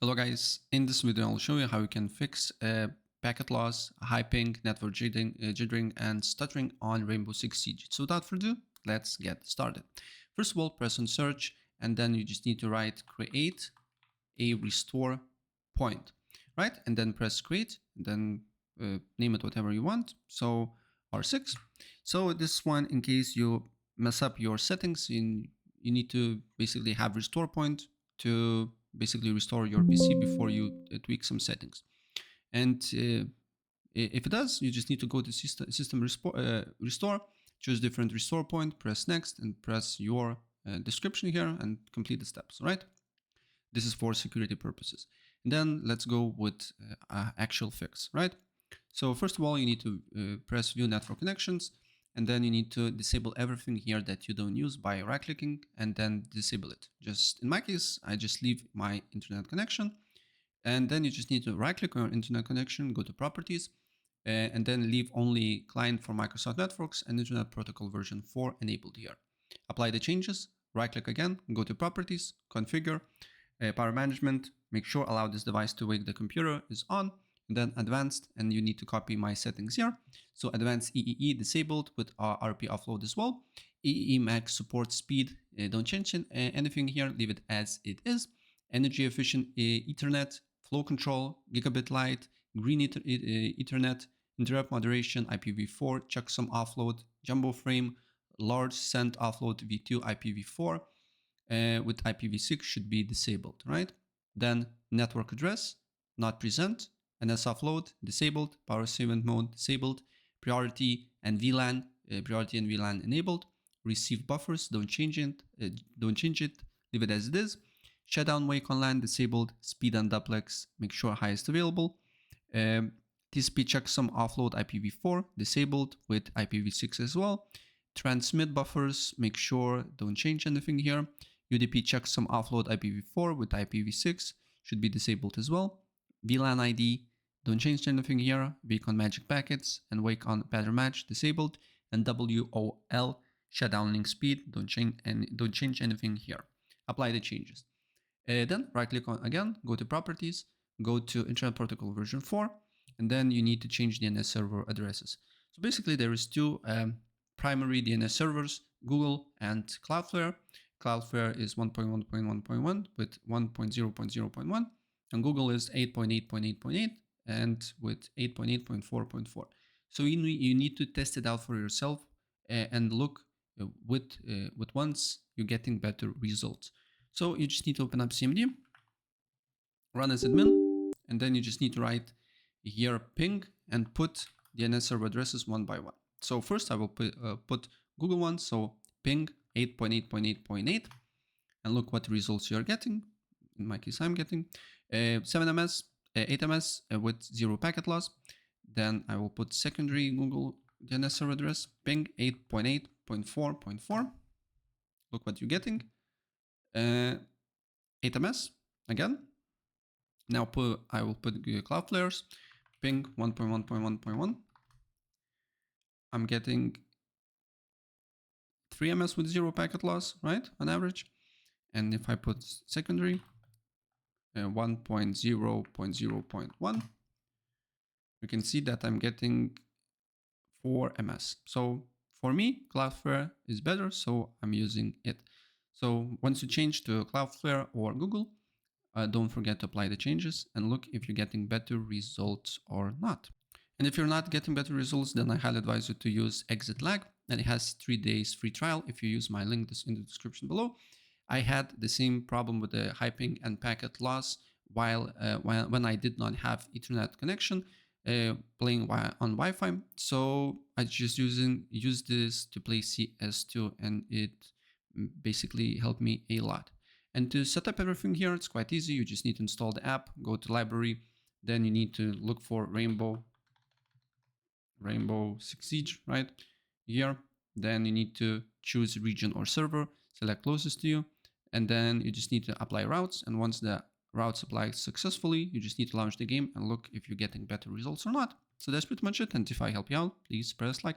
Hello guys, in this video I'll show you how you can fix packet loss, high ping, network jittering and stuttering on Rainbow Six Siege. So without further ado, let's get started. First of all, press on search and then you just need to write create a restore point, right? And then press create and then name it whatever you want. So R6. So this one, in case you mess up your settings, you need to basically have restore point to basically restore your PC before you tweak some settings. And if it does, you just need to go to system restore, choose different restore point, press next, and press your description here and complete the steps, right? This is for security purposes. And then let's go with actual fix, right? So first of all, you need to press view network connections, and then you need to disable everything here that you don't use by right clicking and then disable it. Just in my case, I just leave my internet connection, and then you just need to right click on your internet connection, go to properties, and then leave only client for Microsoft Networks and Internet Protocol version 4 enabled here. Apply the changes, right click again, go to properties, configure, power management, make sure allow this device to wake the computer is on, and then advanced, and you need to copy my settings here. So advanced EEE disabled with RP offload as well. EEE max support speed, don't change anything here, leave it as it is. Energy efficient Ethernet, flow control, gigabit light, green Ethernet, interrupt moderation, IPv4, checksum offload, jumbo frame, large send offload v2 IPv4 with IPv6 should be disabled, right? Then network address, not present, NS offload disabled, power saving mode disabled, priority and VLAN, enabled, receive buffers, don't change it, leave it as it is. Shutdown wake on LAN disabled, speed and duplex, make sure highest available. TCP checksum offload IPv4 disabled with IPv6 as well. Transmit buffers, make sure don't change anything here. UDP checksum offload IPv4 with IPv6 should be disabled as well. VLAN ID, don't change anything here. Wake on magic packets and wake on pattern match disabled. And WOL shutdown link speed, don't change anything here. Apply the changes. Then right click on again, go to properties, go to Internet Protocol version 4, and then you need to change DNS server addresses. So basically there is two primary DNS servers, Google and Cloudflare. Cloudflare is 1.1.1.1 with 1.0.0.1, and Google is 8.8.8.8 and with 8.8.4.4. So you need to test it out for yourself and look with once you're getting better results. So you just need to open up CMD, run as admin, and then you just need to write here ping and put DNS server addresses one by one. So first I will put Google one, so ping 8.8.8.8, and look what results you're getting. In my case, I'm getting 7 ms, 8 ms with 0 packet loss. Then I will put secondary Google DNS server address, ping 8.8.4.4. Look what you're getting. 8 ms again. Now I will put Cloudflare's ping 1.1.1.1. I'm getting 3 ms with 0 packet loss, right, on average. And if I put secondary 1.0.0.1, you can see that I'm getting 4 ms. So for me, Cloudflare is better, so I'm using it. So once you change to Cloudflare or Google, don't forget to apply the changes and look if you're getting better results or not. And if you're not getting better results, then I highly advise you to use Exit Lag, and it has 3 days free trial if you use my link in the description below. I had the same problem with the high ping and packet loss when I did not have Ethernet connection playing on Wi-Fi. So I just use this to play CS2, and it basically helped me a lot. And to set up everything here, it's quite easy. You just need to install the app, go to library, then you need to look for Rainbow Six Siege right here. Then you need to choose region or server, select closest to you, and then you just need to apply routes. And once the routes applied successfully, you just need to launch the game and look if you're getting better results or not. So that's pretty much it. And if I help you out, please press like.